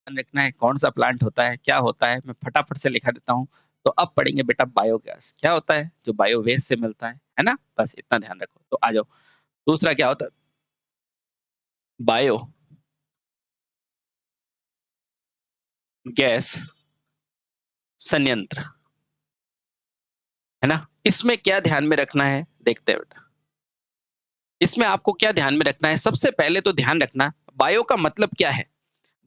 ध्यान रखना है कौन सा प्लांट होता है, क्या होता है, मैं फटाफट से लिखा देता हूँ। तो अब पढ़ेंगे बेटा बायोगैस, क्या होता है? जो बायो वेस्ट से मिलता है ना? बस इतना ध्यान रखो। तो आ जाओ, दूसरा क्या होता है? बायो गैस संयंत्र, है ना? इसमें क्या ध्यान में रखना है? देखते हैं बेटा। इसमें आपको क्या ध्यान में रखना है? सबसे पहले तो ध्यान रखना, बायो का मतलब क्या है?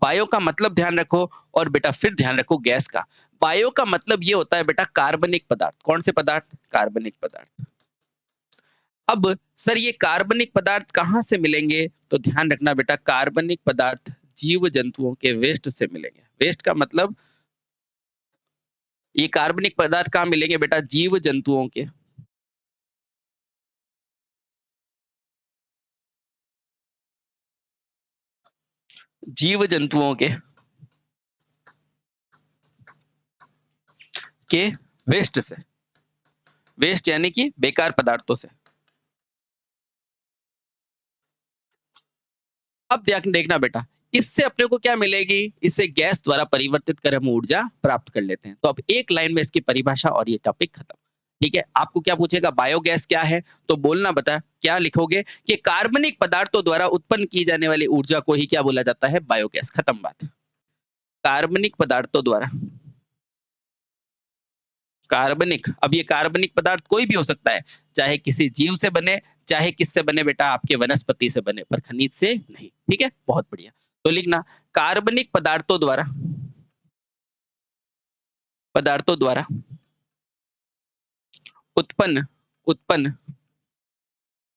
बायो का मतलब ध्यान रखो और बेटा फिर ध्यान रखो गैस का। बायो का मतलब ये होता है बेटा कार्बनिक पदार्थ। कौन से पदार्थ? कार्बनिक पदार्थ। अब सर ये कार्बनिक पदार्थ कहाँ से मिलेंगे? तो ध्यान रखना बेटा कार्बनिक पदार्थ जीव जंतुओं के वेस्ट से मिलेंगे। वेस्ट का मतलब ये कार्बनिक पदार्थ कहाँ मिलेंगे बेटा? जीव जंतुओं के जीव जंतुओं के वेस्ट से। वेस्ट यानी कि बेकार पदार्थों से। अब देखना बेटा, इससे अपने को क्या मिलेगी? इससे गैस द्वारा परिवर्तित कर हम ऊर्जा प्राप्त कर लेते हैं। तो अब एक लाइन में इसकी परिभाषा और ये टॉपिक खत्म। ठीक है? आपको क्या पूछेगा बायोगैस क्या है? तो बोलना बता, क्या लिखोगे कि कार्बनिक पदार्थों द्वारा उत्पन्न की जाने वाली ऊर्जा को ही क्या बोला जाता है? बायोगैस। खत्म बात। कार्बनिक पदार्थों द्वारा कार्बनिक, अब ये कार्बनिक पदार्थ कोई भी हो सकता है, चाहे किसी जीव से बने, चाहे किससे बने बेटा, आपके वनस्पति से बने, पर खनिज से नहीं। ठीक है? बहुत बढ़िया। तो लिखना कार्बनिक पदार्थों द्वारा उत्पन्न उत्पन्न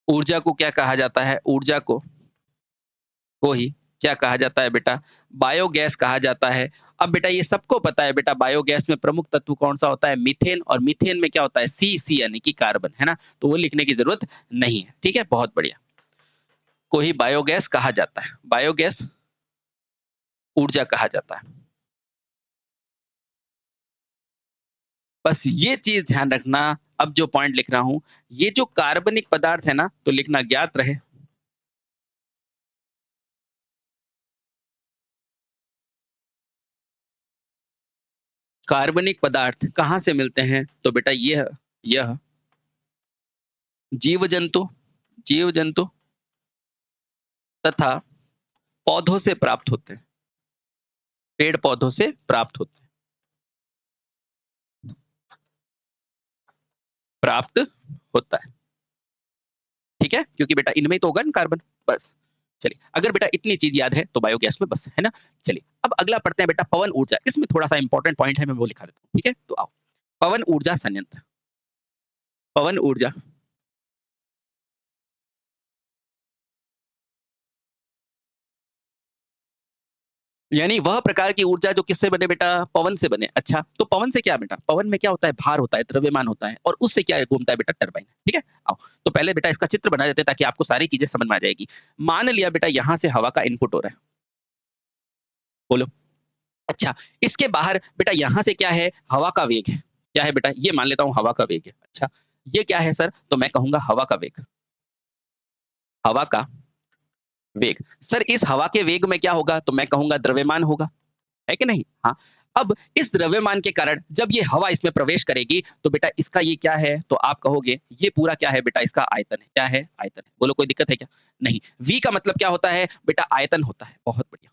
ऊर्जा को क्या कहा जाता है? ऊर्जा को ही क्या कहा जाता है बेटा? बायोगैस कहा जाता है। अब बेटा ये सबको पता है बेटा, बायोगैस में प्रमुख तत्व कौन सा होता है? मीथेन। और मीथेन में क्या होता है? सी यानी कि कार्बन, है ना? तो वो लिखने की जरूरत नहीं है। ठीक है? बहुत बढ़िया। को ही बायोगैस कहा जाता है। बायोगैस ऊर्जा कहा जाता है। बस ये चीज ध्यान रखना। अब जो पॉइंट लिख रहा हूं, ये जो कार्बनिक पदार्थ है ना, तो लिखना ज्ञात रहे। कार्बनिक पदार्थ कहां से मिलते हैं? तो बेटा यह जीव जंतु जीव जंतु तथा पौधों से प्राप्त होते हैं। पेड़ पौधों से प्राप्त होते हैं। प्राप्त होता है। ठीक है? क्योंकि बेटा इनमें ही तो होगा ना कार्बन। बस। चलिए, अगर बेटा इतनी चीज याद है तो बायोगैस में बस, है ना? चलिए, अब अगला पढ़ते हैं बेटा पवन ऊर्जा। इसमें थोड़ा सा इंपॉर्टेंट पॉइंट है, मैं वो लिखा देता हूँ। ठीक है? तो आओ, पवन ऊर्जा संयंत्र। पवन ऊर्जा यानी वह प्रकार की ऊर्जा जो किससे बने बेटा? पवन से बने। अच्छा, तो पवन से क्या बेटा? पवन में क्या होता है? भार होता है, द्रव्यमान होता है, और उससे क्या घूमता है बेटा? टरबाइन। ठीक है? आओ, तो पहले बेटा इसका चित्र बना देते हैं ताकि आपको सारी चीजें समझ में आ जाएगी। मान लिया बेटा यहाँ से हवा का इनपुट हो रहा है। बोलो। अच्छा, इसके बाहर बेटा यहाँ से क्या है? हवा का वेग है। क्या है बेटा? ये मान लेता हूँ हवा का वेग है। अच्छा, ये क्या है सर? तो मैं कहूंगा हवा का वेग। हवा का वेग। सर इस हवा के वेग में क्या होगा? तो मैं कहूंगा द्रव्यमान होगा। है कि नहीं? हाँ। अब इस द्रव्यमान के कारण जब ये हवा इसमें प्रवेश करेगी तो बेटा इसका ये क्या है? तो आप कहोगे ये पूरा क्या है बेटा? इसका आयतन है। क्या है? आयतन है। बोलो कोई दिक्कत है क्या? नहीं। वी का मतलब क्या होता है बेटा? आयतन होता है। बहुत बढ़िया।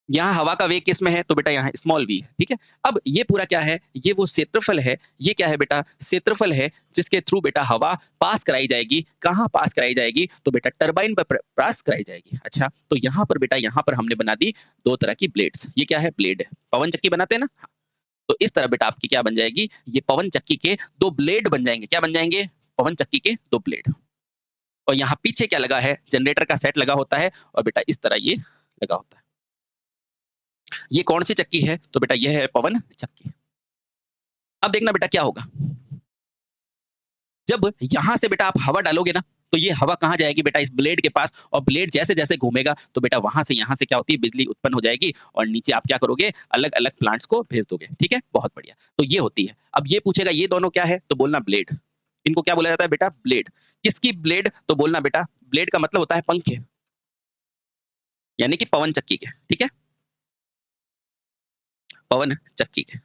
यहाँ हवा का वेग किसमें है? तो बेटा यहाँ स्मॉल वी है। ठीक है? अब ये पूरा क्या है? ये वो क्षेत्रफल है। ये क्या है बेटा? क्षेत्रफल है जिसके थ्रू बेटा हवा पास कराई जाएगी। कहाँ पास कराई जाएगी? तो बेटा टरबाइन पर पास कराई जाएगी। अच्छा, तो यहाँ पर बेटा, यहाँ पर हमने बना दी दो तरह की ब्लेड्स। ये क्या है? ब्लेड है। पवन चक्की बनाते हैं ना? हाँ। तो इस तरह बेटा आपकी क्या बन जाएगी? ये पवन चक्की के दो ब्लेड बन जाएंगे। क्या बन जाएंगे? पवन चक्की के दो ब्लेड। और यहाँ पीछे क्या लगा है? जनरेटर का सेट लगा होता है, और बेटा इस तरह ये लगा होता है। ये कौन सी चक्की है? तो बेटा ये है पवन चक्की। अब देखना बेटा क्या होगा? जब यहां से बेटा आप हवा डालोगे ना, तो ये हवा कहाँ जाएगी बेटा? इस ब्लेड के पास। और ब्लेड जैसे जैसे घूमेगा तो बेटा वहां से यहाँ से क्या होती है? बिजली उत्पन्न हो जाएगी, और नीचे आप क्या करोगे? अलग अलग प्लांट्स को भेज दोगे। ठीक है? बहुत बढ़िया। तो ये होती है। अब ये पूछेगा ये दोनों क्या है? तो बोलना ब्लेड। इनको क्या बोला जाता है बेटा? ब्लेड। किसकी ब्लेड? तो बोलना बेटा ब्लेड का मतलब होता है पंखे। यानी कि पवन चक्की के, ठीक है? पवन चक्की के,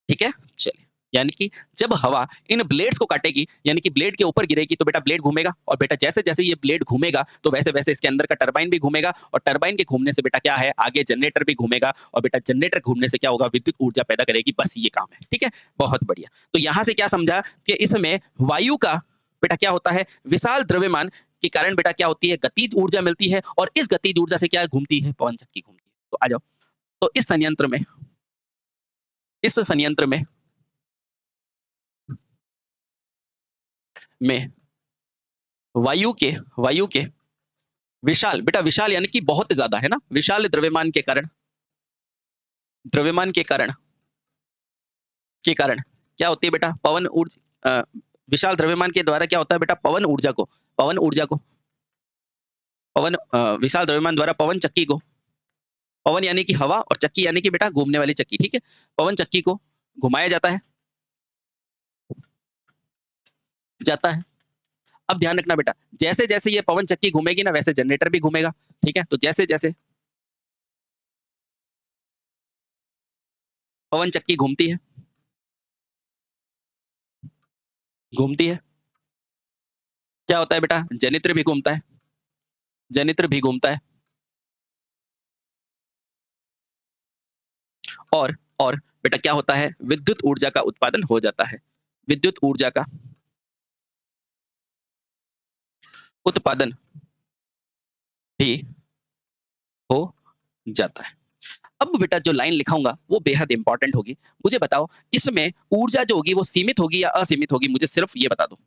ठीक है? चलिए, यानी कि जब हवा इन ब्लेड्स को काटेगी, यानी कि ब्लेड के ऊपर गिरेगी तो बेटा ब्लेड घूमेगा और बेटा जैसे-जैसे ये ब्लेड घूमेगा तो वैसे-वैसे इसके अंदर का टरबाइन भी घूमेगा और टरबाइन के घूमने से बेटा क्या है, आगे जनरेटर भी घूमेगा और बेटा जनरेटर घूमने से क्या होगा, विद्युत ऊर्जा पैदा करेगी, बस ये काम है, ठीक है? बहुत बढ़िया। तो यहाँ से क्या समझा कि इसमें वायु का बेटा क्या होता है, विशाल द्रव्यमान के कारण बेटा क्या होती है, गतिज ऊर्जा मिलती है और इस गतिज ऊर्जा से क्या घूमती है, पवन चक्की घूमती है। तो आ जाओ, तो इस संयंत्र में वायु के विशाल बेटा विशाल यानी कि बहुत ज्यादा है ना, विशाल द्रव्यमान के कारण क्या होती है बेटा, विशाल द्रव्यमान के द्वारा क्या होता है बेटा, विशाल द्रव्यमान द्वारा पवन चक्की को, पवन यानी कि हवा और चक्की यानी कि बेटा घूमने वाली चक्की, ठीक है? पवन चक्की को घुमाया जाता है। अब ध्यान रखना बेटा, जैसे-जैसे ये पवन चक्की घूमेगी ना वैसे जनरेटर भी घूमेगा, ठीक है? तो जैसे-जैसे पवन चक्की घूमती है, क्या होता है बेटा, जनित्र भी घूमता है और बेटा क्या होता है, विद्युत ऊर्जा का उत्पादन हो जाता है। विद्युत ऊर्जा का उत्पादन भी हो जाता है। अब बेटा जो लाइन लिखाऊंगा वो बेहद इंपॉर्टेंट होगी। मुझे बताओ, इसमें ऊर्जा जो होगी वो सीमित होगी या असीमित होगी, मुझे सिर्फ ये बता दो।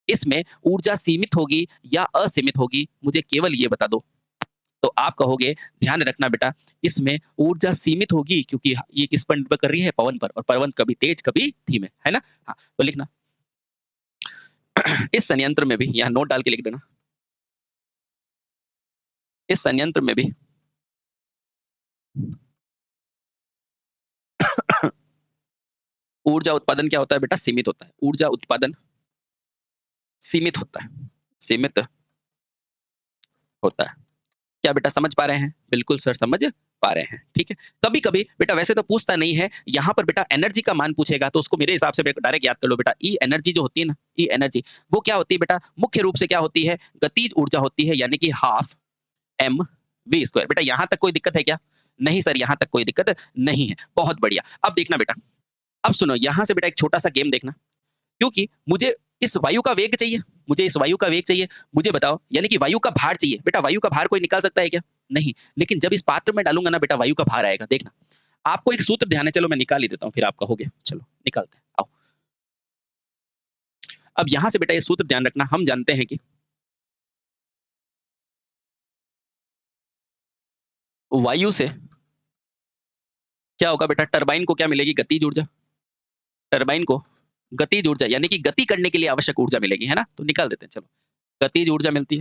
इसमें ऊर्जा सीमित होगी या असीमित होगी, मुझे केवल ये बता दो। तो आप कहोगे, ध्यान रखना बेटा, इसमें ऊर्जा सीमित होगी क्योंकि ये किस पर निर्भर कर रही है, पवन पर, और पवन कभी तेज कभी धीमे, है ना? हाँ, तो लिखना इस संयंत्र में भी, यहाँ नोट डाल के लिख देना, इस संयंत्र में भी ऊर्जा उत्पादन क्या होता है बेटा, सीमित होता है। ऊर्जा उत्पादन सीमित होता है, सीमित होता है। क्या बेटा समझ पा रहे हैं? बिल्कुल सर समझ पा रहे हैं, ठीक है? कभी-कभी बेटा वैसे तो पूछता नहीं है, यहाँ पर बेटा एनर्जी का मान पूछेगा तो उसको मेरे हिसाब से डायरेक्ट याद कर लो बेटा, ई एनर्जी जो होती है ना, ई एनर्जी, वो क्या होती है बेटा, मुख्य रूप से क्या होती है, गतिज ऊर्जा होती है, यानी कि हाफ एम वी स्क्वायर। बेटा यहाँ तक कोई दिक्कत है क्या? नहीं सर, यहाँ तक कोई दिक्कत नहीं है। बहुत बढ़िया। अब देखना बेटा, अब सुनो, यहाँ से बेटा एक छोटा सा गेम देखना, क्योंकि मुझे इस वायु का वेग चाहिए, मुझे बताओ, यानी कि वायु का भार चाहिए। बेटा वायु का भार कोई निकाल सकता है क्या? नहीं, लेकिन जब इस पात्र में डालूंगा ना बेटा, वायु का भार आएगा, देखना। आपको एक सूत्र ध्यान है, चलो मैं निकाल ही देता हूँ, फिर आप कहोगे, चलो निकालते हैं, आओ। अब यहाँ से बेटा ये सूत्र ध्यान रखना, हम जानते हैं कि वायु से क्या होगा बेटा, टरबाइन को क्या मिलेगी, गतिज ऊर्जा। टरबाइन को गतिज ऊर्जा यानी कि गति करने के लिए आवश्यक ऊर्जा मिलेगी, है ना? तो निकाल देते हैं, चलो। गतिज ऊर्जा मिलती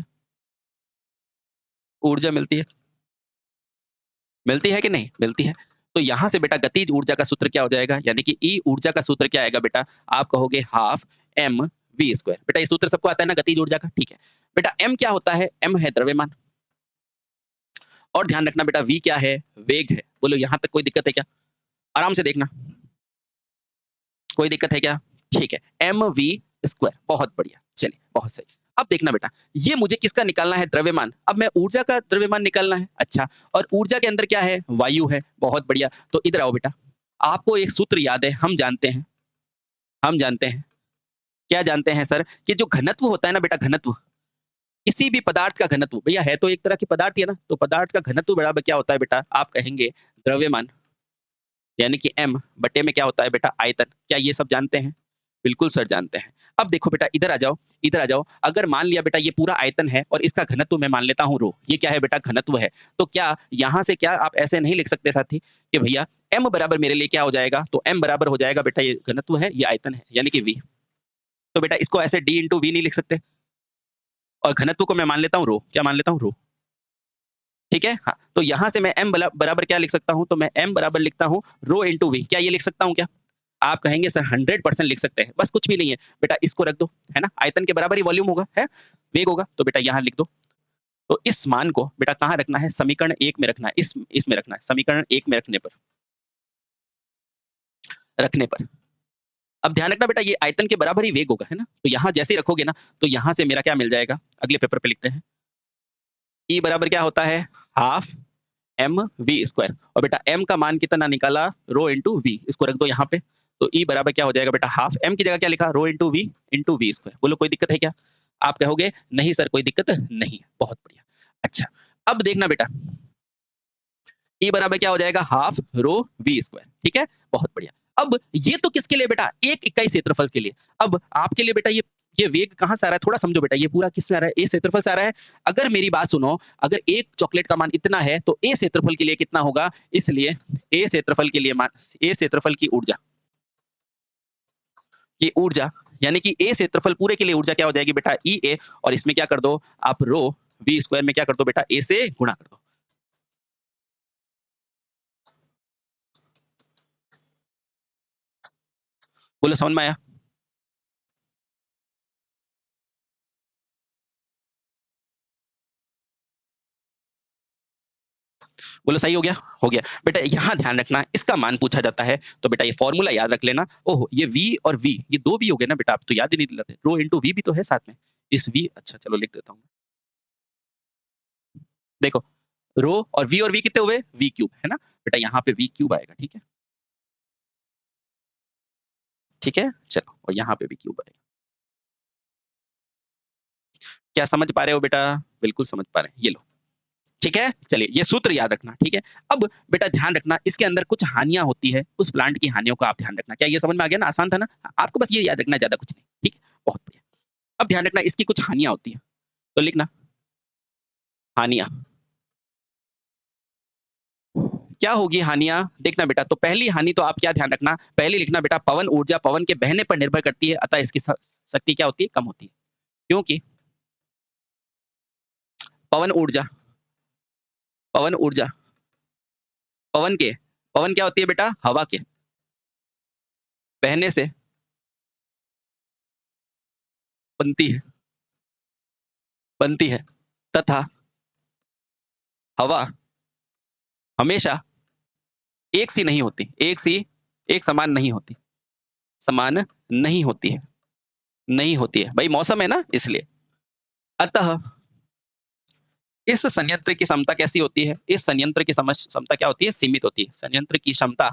है कि नहीं? मिलती है। तो यहाँ से बेटा गतिज ऊर्जा का सूत्र क्या हो जाएगा, यानी कि ई ऊर्जा का सूत्र क्या आएगा बेटा, आप कहोगे हाफ एम वी स्क्वायर। बेटा ये सूत्र सबको आता है ना गतिज ऊर्जा का, ठीक है? बेटा एम क्या होता है, एम है द्रव्यमान, और ध्यान रखना बेटा वी क्या है, वेग है। बोलो यहाँ तक कोई दिक्कत है क्या? आराम से देखना, कोई दिक्कत है क्या? ठीक है, एम वी स्क्वायर, बहुत बढ़िया, चलिए बहुत सही। अब देखना बेटा, ये मुझे किसका निकालना है, द्रव्यमान। अब मैं ऊर्जा का द्रव्यमान निकालना है, अच्छा, और ऊर्जा के अंदर क्या है, वायु है, बहुत बढ़िया। तो इधर आओ बेटा, आपको एक सूत्र याद है, हम जानते हैं, क्या जानते हैं सर, कि जो घनत्व होता है ना बेटा, घनत्व, किसी भी पदार्थ का घनत्व, भैया है तो एक तरह की पदार्थ ही है ना, तो पदार्थ का घनत्व बराबर क्या होता है बेटा, आप कहेंगे द्रव्यमान, यानी कि m बटे में क्या होता है बेटा, आयतन। क्या ये सब जानते हैं? बिल्कुल सर जानते हैं। अब देखो बेटा, इधर आ जाओ, अगर मान लिया बेटा ये पूरा आयतन है और इसका घनत्व मैं मान लेता हूँ रो, ये क्या है बेटा, घनत्व है। तो क्या यहाँ से क्या आप ऐसे नहीं लिख सकते साथी कि भैया m बराबर मेरे लिए क्या हो जाएगा, तो m बराबर हो जाएगा बेटा, ये घनत्व है, ये आयतन है, यानी कि v। तो बेटा इसको ऐसे d इंटू वी नहीं लिख सकते, और घनत्व को मैं मान लेता हूँ रो, क्या मान लेता हूँ, रो, ठीक है? हाँ, तो यहाँ से मैं m बराबर क्या लिख सकता हूँ, तो मैं m बराबर लिखता हूँ रो इंटू वी। क्या ये लिख सकता हूँ क्या? आप कहेंगे सर 100% लिख सकते हैं, बस कुछ भी नहीं है बेटा, इसको रख दो, है ना? आयतन के बराबर ही वॉल्यूम होगा, है, वेग होगा, तो बेटा यहाँ लिख दो। तो इस मान को बेटा कहाँ रखना है, समीकरण 1 में रखना है, इसमें रखना है, समीकरण 1 में रखने पर। अब ध्यान रखना बेटा ये आयतन के बराबर ही वेग होगा, है ना? तो यहाँ जैसे ही रखोगे ना, तो यहाँ से मेरा क्या मिल जाएगा? अगले पेपर पे लिखते हैं। E बराबर क्या होता है? हाफ एम वी स्क्वायर, और बेटा m का मान कितना निकाला? रो इंटू वी, इसको रख दो यहाँ पे। तो E बराबर क्या हो जाएगा बेटा? हाफ m की जगह क्या लिखा? Rho into we square. बोलो कोई दिक्कत है क्या? आप कहोगे नहीं सर कोई दिक्कत नहीं है। बहुत बढ़िया। अच्छा, अब देखना बेटा E बराबर क्या हो जाएगा? Half rho V square. ठीक है, बहुत बढ़िया। अब ये तो किसके लिए बेटा? एक इकाई क्षेत्रफल के लिए। अब आपके लिए बेटा ये वेग कहाँ से आ रहा है? थोड़ा समझो बेटा, ये पूरा किस में आ रहा है? ए क्षेत्रफल से आ रहा है। अगर मेरी बात सुनो, अगर एक चॉकलेट का मान इतना है तो ए क्षेत्रफल के लिए कितना होगा? इसलिए ए क्षेत्रफल के लिए मान, ए क्षेत्रफल की ऊर्जा यानी कि ए क्षेत्रफल पूरे के लिए ऊर्जा क्या हो जाएगी बेटा? ई ए, और इसमें क्या कर दो आप? रो वी स्क्वायर में क्या कर दो बेटा? ए से गुणा कर दो। बोलो समझ में आया? बोलो सही हो गया? हो गया। बेटा यहाँ ध्यान रखना, इसका मान पूछा जाता है तो बेटा ये फॉर्मूला याद रख लेना। ओहो, ये v और v ये 2 v हो गए ना बेटा, आप तो याद ही नहीं दिलाते। रो इंटू v भी तो है साथ में। इस v, अच्छा चलो लिख देता हूँ। देखो, रो और v कितने हुए? v क्यूब, है ना? बेटा यहाँ पे v क्यूब आएगा, ठीक है? ठीक है? चलो, और यहाँ पे भी क्यूब आएगा। क्या समझ पा रहे हो बेटा? बिल्कुल समझ पा रहे हैं। ये लो। ठीक है, चलिए ये सूत्र याद रखना, ठीक है? अब बेटा ध्यान रखना, इसके अंदर कुछ हानियां होती है, उस प्लांट की हानियों का आप ध्यान रखना। क्या ये समझ में आ गया ना? आसान था ना? आपको बस ये याद रखना, ज्यादा कुछ नहीं। ठीक है, बहुत बढ़िया। अब ध्यान रखना, इसकी कुछ हानियां होती है, तो लिखना हानियां। क्या होगी हानियां? देखना बेटा, तो पहली हानि तो आप क्या ध्यान रखना, पहले लिखना बेटा पवन ऊर्जा पवन के बहने पर निर्भर करती है, अतः इसकी शक्ति क्या होती है? कम होती है। क्योंकि पवन ऊर्जा पवन ऊर्जा पवन के पवन क्या होती है बेटा? हवा के बहने से बनती है बनती है, तथा हवा हमेशा एक सी नहीं होती, एक समान नहीं होती, समान नहीं होती है भाई, मौसम है ना इसलिए। अतः इस संयंत्र की क्षमता कैसी होती है? इस संयंत्र की क्षमता क्या होती है? सीमित होती है। संयंत्र की क्षमता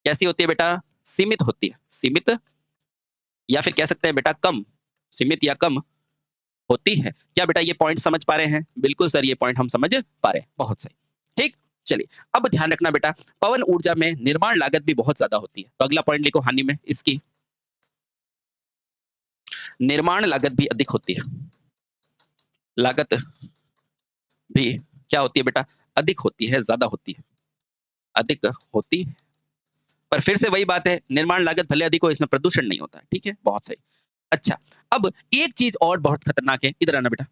कैसी होती है बेटा? सीमित होती है। सीमित, या फिर कह सकते हैं बेटा कम, सीमित या कम होती है। क्या बेटा ये पॉइंट समझ पा रहे हैं? बिल्कुल सर, ये पॉइंट हम समझ पा रहे हैं। बहुत सही। ठीक, चलिए अब ध्यान रखना बेटा, पवन ऊर्जा में निर्माण लागत भी बहुत ज्यादा होती है। तो अगला पॉइंट लिखो हानि में, इसकी निर्माण लागत भी अधिक होती है। लागत भी क्या होती है बेटा? अधिक होती है, ज्यादा होती है, अधिक होती है। पर फिर से वही बात है, निर्माण लागत भले अधिक हो, इसमें प्रदूषण नहीं होता है। ठीक है, बहुत सही। अच्छा, अब एक चीज और बहुत खतरनाक है, इधर आना बेटा।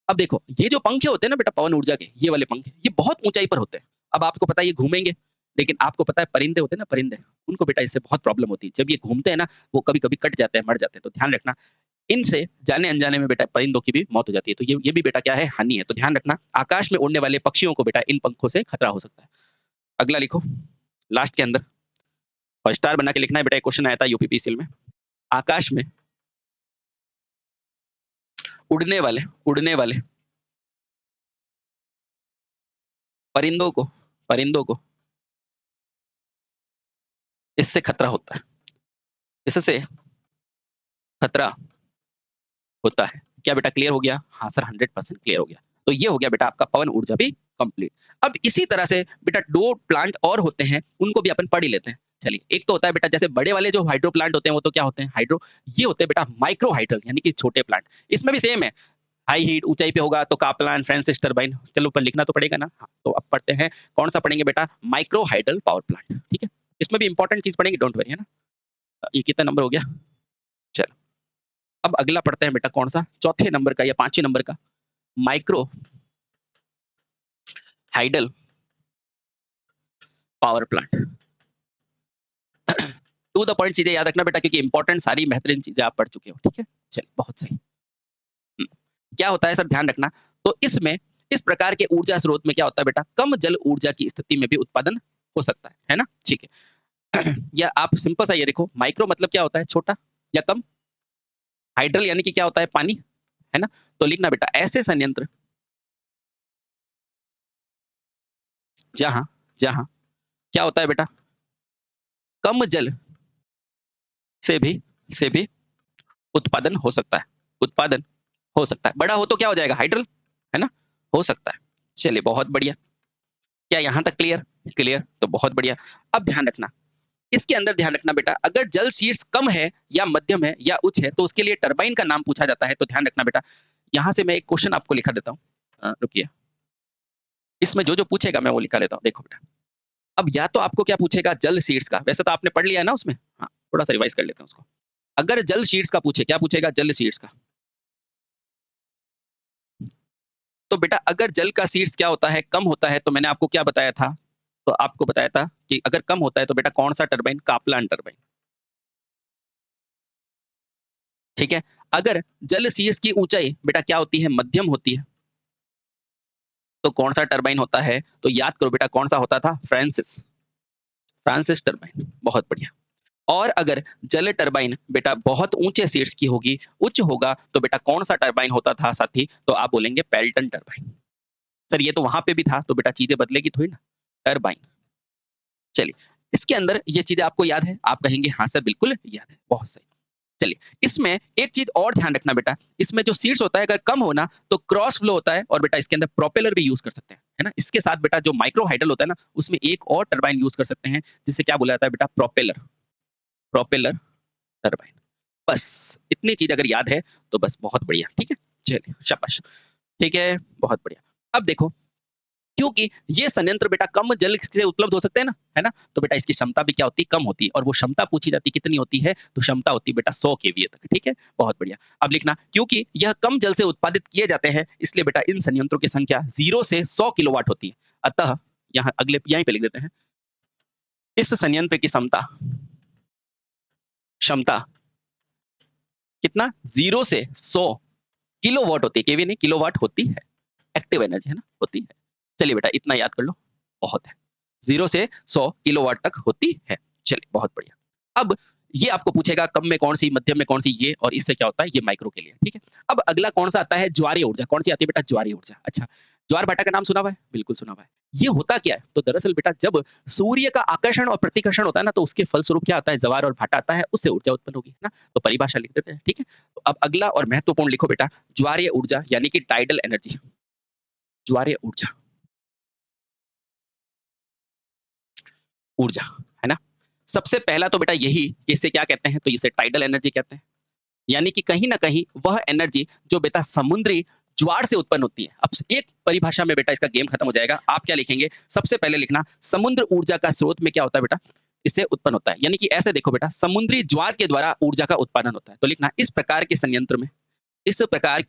अब देखो, ये जो पंखे होते हैं ना बेटा पवन ऊर्जा के, ये वाले पंखे, ये बहुत ऊंचाई पर होते हैं। अब आपको पता है ये घूमेंगे, लेकिन आपको पता है परिंदे होते हैं ना, परिंदे, उनको बेटा इससे बहुत प्रॉब्लम होती है। जब ये घूमते हैं ना, वो कभी कभी कट जाते हैं, मर जाते हैं। तो ध्यान रखना, इनसे जाने अनजाने में बेटा परिंदों की भी मौत हो जाती है। तो ये भी बेटा क्या है? हानि है। तो ध्यान रखना, आकाश में उड़ने वाले पक्षियों को बेटा इन पंखों से खतरा हो सकता है। अगला लिखो, लास्ट के अंदर और स्टार बना के लिखना है बेटा। एक क्वेश्चन आया था यूपीपीसीएल में, आकाश में उड़ने वाले परिंदों को इससे खतरा होता है, इससे खतरा होता है। क्या बेटा क्लियर हो गया? हाँ सर, 100% क्लियर हो गया। तो ये हो गया बेटा आपका पवन ऊर्जा भी कंप्लीट। अब इसी तरह से बेटा 2 प्लांट और होते हैं, उनको भी अपन पढ़ ही लेते हैं। चलिए, एक तो होता है बेटा जैसे बड़े वाले जो हाइड्रो प्लांट होते हैं, वो तो क्या होते हैं? हाइड्रो। ये होते हैं बेटा माइक्रो हाइड्रल, यानी कि छोटे प्लांट। इसमें भी सेम है, हाई हीट ऊंचाई पे होगा तो कापलान, फ्रांसिस टरबाइन। चलो पर लिखना तो पड़ेगा ना। हाँ, तो अब पढ़ते हैं, कौन सा पढ़ेंगे बेटा? Micro hydel power plant. ठीक है, इसमें भी इंपॉर्टेंट चीज पढ़ेंगे, डोंट वरी, है ना? ये कितना नंबर हो गया? चलो, अब अगला पढ़ते हैं बेटा, कौन सा? चौथे नंबर का या 5वें नंबर का, micro hydel power plant. To the point चीजें याद रखना बेटा, क्योंकि इंपॉर्टेंट सारी बेहतरीन चीजें आप पढ़ चुके हो। ठीक है, चलिए बहुत सही। क्या होता है सर, ध्यान रखना। तो इसमें इस प्रकार के ऊर्जा स्रोत में क्या होता है बेटा, कम जल ऊर्जा की स्थिति में भी उत्पादन हो सकता है ना? ठीक है। या आप सिंपल सा ये देखो, माइक्रो मतलब क्या होता है, छोटा या कम। हाइड्रल यानी कि क्या होता है, पानी, है ना? तो लिखना बेटा ऐसे संयंत्र जहां जहां क्या होता है बेटा, कम जल से भी से भी उत्पादन हो सकता है, उत्पादन हो सकता है। बड़ा हो तो क्या हो जाएगा, हाइड्रल, है ना? हो सकता है। चलिए बहुत बढ़िया। क्या यहां तक क्लियर? क्लियर, तो बहुत बढ़िया। अब ध्यान रखना, इसके अंदर ध्यान रखना बेटा, अगर जल शीर्ष कम है या मध्यम है या उच्च है तो उसके लिए टरबाइन का नाम पूछा जाता है। तो ध्यान रखना बेटा, यहां से मैं एक क्वेश्चन आपको लिखा देता हूं, रुकिए। इसमें जो जो पूछेगा मैं वो लिखा लेता हूं, देखो बेटा। अब या तो आपको क्या पूछेगा, जल शीर्ष का, वैसे तो आपने पढ़ लिया है ना उसमें, हाँ थोड़ा सा रिवाइज कर लेते हैं उसको। अगर जल शीर्ष का पूछे, क्या पूछेगा, जल शीर्ष का। तो बेटा अगर जल का शीर्ष क्या होता है, कम होता है, तो मैंने आपको क्या बताया था, तो आपको बताया था कि अगर कम होता है तो बेटा कौन सा टरबाइन, कापलान टरबाइन। ठीक है। अगर जल शीर्ष की ऊंचाई बेटा क्या होती है, मध्यम होती है, तो कौन सा टरबाइन होता है, तो याद करो बेटा कौन सा होता था, फ्रांसिस, फ्रांसिस टरबाइन। बहुत बढ़िया। और अगर जल टरबाइन बेटा बहुत ऊंचे शीर्ष की होगी, उच्च होगा, तो बेटा कौन सा टरबाइन होता था साथी, तो आप बोलेंगे पेल्टन टरबाइन। सर ये तो वहां पे भी था, तो बेटा चीजें बदलेगी थोड़ी ना, टरबाइन। चलिए, इसके अंदर ये चीजें आपको याद है, आप कहेंगे हाँ सर बिल्कुल याद है, बहुत सही। चलिए, इसमें एक चीज और ध्यान रखना बेटा, इसमें जो शीर्ष होता है अगर कम होना तो क्रॉस फ्लो होता है, और बेटा इसके अंदर प्रोपेलर भी यूज कर सकते हैं, है ना? इसके साथ बेटा जो माइक्रो हाइडल होता है ना, उसमें एक और टरबाइन यूज कर सकते हैं, जिसे क्या बोला जाता है बेटा, प्रोपेलर, प्रोपेलर टरबाइन। बस इतनी चीज अगर याद है तो बस बहुत बढ़िया, ठीक है। चलिए शाबाश, ठीक है, बहुत बढ़िया। अब देखो, क्योंकि ये संयंत्र बेटा कम जल से उपलब्ध हो सकते हैं ना, है ना? तो बेटा इसकी क्षमता भी क्या होती है, कम होती है, और वो क्षमता पूछी जाती है कितनी होती है, तो क्षमता होती है बेटा 100 केवीए तक, ठीक है। बहुत बढ़िया। अब लिखना, क्योंकि यह कम जल से उत्पादित किए जाते हैं, इसलिए बेटा इन संयंत्रों की संख्या 0 से 100 किलोवाट होती है। अतः यहाँ अगले यहीं पे लिख देते हैं, इस संयंत्र की क्षमता, क्षमता कितना, 0 से 100 किलोवाट होती है, केवी नहीं किलोवाट होती है, एक्टिव एनर्जी है ना, होती है। चलिए बेटा इतना याद कर लो, बहुत है। 0 से 100 किलोवाट तक होती है। चलिए बहुत बढ़िया। अब ये आपको पूछेगा कम में कौन सी, मध्यम में कौन सी, ये, और इससे क्या होता है, ये माइक्रो के लिए, ठीक है। अब अगला कौन सा आता है, ज्वारीय ऊर्जा। कौन सी आती है बेटा, ज्वारीय ऊर्जा। अच्छा, ज्वार भाटा का नाम सुना हुआ है, बिल्कुल सुना हुआ है। ये होता क्या है, तो दरअसल बेटा जब सूर्य का आकर्षण और प्रतिकर्षण होता है ना, तो उसके फलस्वरूप क्या आता है, ज्वार और भाटा आता है, उससे ऊर्जा उत्पन्न होगी, है ना? तो परिभाषा लिख देते हैं, ठीक है। तो अब अगला और महत्वपूर्ण लिखो बेटा, ज्वारीय ऊर्जा यानी कि टाइडल एनर्जी, ज्वारीय ऊर्जा, ऊर्जा, है ना? सबसे पहला तो बेटा यही, इसे क्या कहते हैं, तो इसे टाइडल एनर्जी कहते हैं। यानी कि कहीं न कहीं वह एनर्जी जो बेटा समुद्री ज्वार से उत्पन्न होती है। अब एक परिभाषा में बेटा इसका गेम खत्म हो जाएगा। आप क्या लिखेंगे? सबसे पहले लिखना, समुद्र ऊर्जा का स्रोत में क्या होता है बेटा? इससे उत्पन्न होता है। यानी कि ऐसे देखो बेटा, समुद्री ज्वार के द्वारा ऊर्जा का उत्पादन होता है। तो लिखना, इस प्रकार के संयंत्र में, इस प्रकार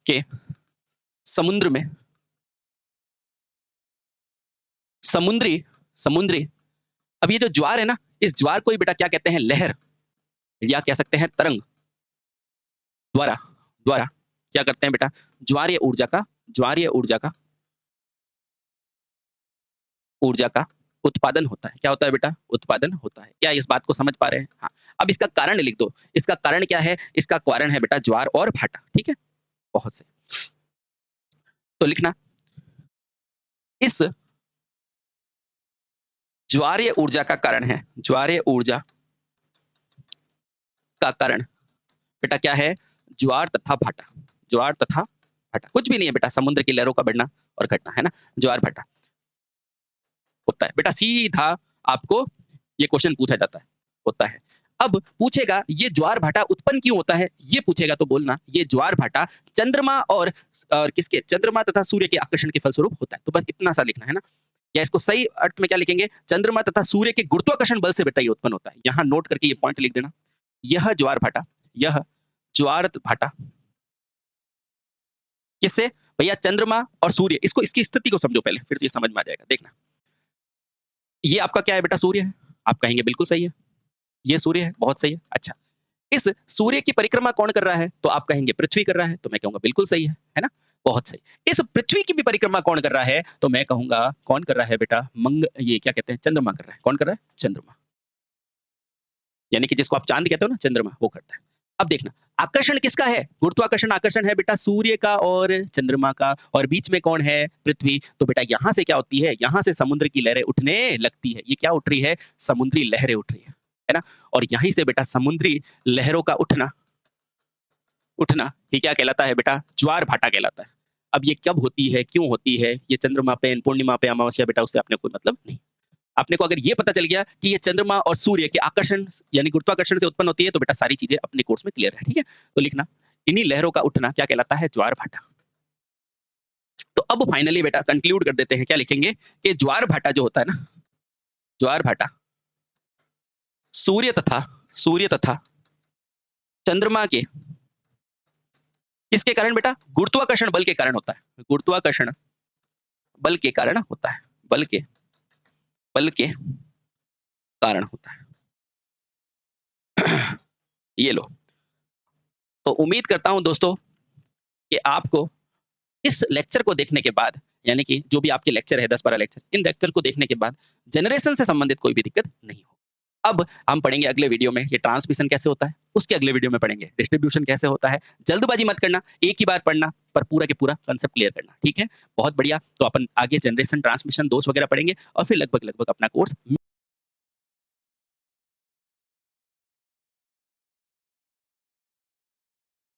के समुद्र में, समुद्री समुद्री अब ये जो ज्वार है ना, इस ज्वार को ही बेटा क्या कहते हैं, लहर, या कह सकते हैं तरंग द्वारा द्वारा क्या करते हैं बेटा, ज्वारीय ऊर्जा का, ज्वारीय ऊर्जा का उत्पादन होता है। क्या होता है बेटा, उत्पादन होता है। क्या इस बात को समझ पा रहे हैं? हाँ। अब इसका कारण लिख दो। इसका कारण क्या है? इसका कारण है बेटा ज्वार और भाटा, ठीक है। बहुत सही। तो लिखना, इस ज्वारीय ऊर्जा का कारण है, ज्वारीय ऊर्जा का कारण बेटा क्या है, ज्वार तथा भाटा, ज्वार तथा भाटा, कुछ भी नहीं है बेटा, समुद्र की लहरों का बढ़ना और घटना, है ना, ज्वार भाटा होता है बेटा। सीधा आपको ये क्वेश्चन पूछा जाता है, होता है। अब पूछेगा ये ज्वार भाटा उत्पन्न क्यों होता है, ये पूछेगा तो बोलना ये ज्वार भाटा चंद्रमा और किसके, चंद्रमा तथा सूर्य के आकर्षण के फलस्वरूप होता है। तो बस इतना सा लिखना है ना, या इसको सही अर्थ में क्या लिखेंगे, चंद्रमा तथा सूर्य के गुरुत्वाकर्षण बल से बेटा ये उत्पन्न होता है। यहाँ नोट करके ये पॉइंट लिख देना, यह ज्वार भाटा, यह ज्वार भाटा किससे, भैया चंद्रमा और सूर्य, इसको इसकी स्थिति को समझो पहले, फिर ये समझ में आ जाएगा। देखना, ये आपका क्या है बेटा, सूर्य है। आप कहेंगे बिल्कुल सही है, ये सूर्य है, बहुत सही है। अच्छा, इस सूर्य की परिक्रमा कौन कर रहा है? तो आप कहेंगे पृथ्वी कर रहा है, तो मैं कहूँगा बिल्कुल सही है ना? बहुत सही। इस पृथ्वी की भी परिक्रमा कौन कर रहा है? तो मैं कहूँगा कौन कर रहा है बेटा? ये क्या कहते हैं? चंद्रमा कर रहा है। कौन कर रहा है? चंद्रमा। यानी कि जिसको आप चाँद कहते हो ना, चंद्रमा, वो करता है। अब देखना, आकर्षण किसका है? गुरुत्वाकर्षण आकर्षण है बेटा सूर्य का और चंद्रमा का, और बीच में कौन है? पृथ्वी। तो बेटा यहाँ से क्या होती है? यहाँ से समुद्र की लहरें उठने लगती है। ये क्या उठ रही है? समुद्री लहरें उठ रही है ना? और यहीं से बेटा समुद्री लहरों का उठना उठना, ये क्या कहलाता है बेटा? ज्वार-भाटा कहलाता है। अब ये कब होती है? क्यों होती है? ये चंद्रमा पे, पूर्णिमा पे, अमावस्या बेटा उससे अपने कोई मतलब नहीं। अपने को अगर ये पता चल गया कि ये चंद्रमा और सूर्य के आकर्षण यानी गुरुत्वाकर्षण से उत्पन्न होती है, तो बेटा सारी चीजें अपने कोर्स में क्लियर है, ठीक है? तो लिखना, इन्हीं लहरों का उठना क्या कहलाता है? ज्वार-भाटा। तो अब फाइनली बेटा कंक्लूड कर देते हैं, क्या लिखेंगे? कि ज्वार-भाटा जो होता है ना, ज्वार-भाटा सूर्य तथा चंद्रमा के किसके कारण बेटा? गुरुत्वाकर्षण बल के कारण होता है। गुरुत्वाकर्षण बल के कारण होता है। बल के कारण होता है। ये लो। तो उम्मीद करता हूं दोस्तों कि आपको इस लेक्चर को देखने के बाद, यानी कि जो भी आपके लेक्चर है 10-12 लेक्चर, इन लेक्चर को देखने के बाद जनरेशन से संबंधित कोई भी दिक्कत नहीं हो। अब हम पढ़ेंगे अगले वीडियो में ये ट्रांसमिशन कैसे होता है, उसके अगले वीडियो में पढ़ेंगे डिस्ट्रीब्यूशन कैसे होता है। जल्दबाजी मत करना, एक ही बार पढ़ना, पर पूरा के पूरा कांसेप्ट क्लियर करना, ठीक है? बहुत बढ़िया। तो अपन आगे जनरेशन, ट्रांसमिशन, दोष वगैरह पढ़ेंगे और फिर लगभग अपना कोर्स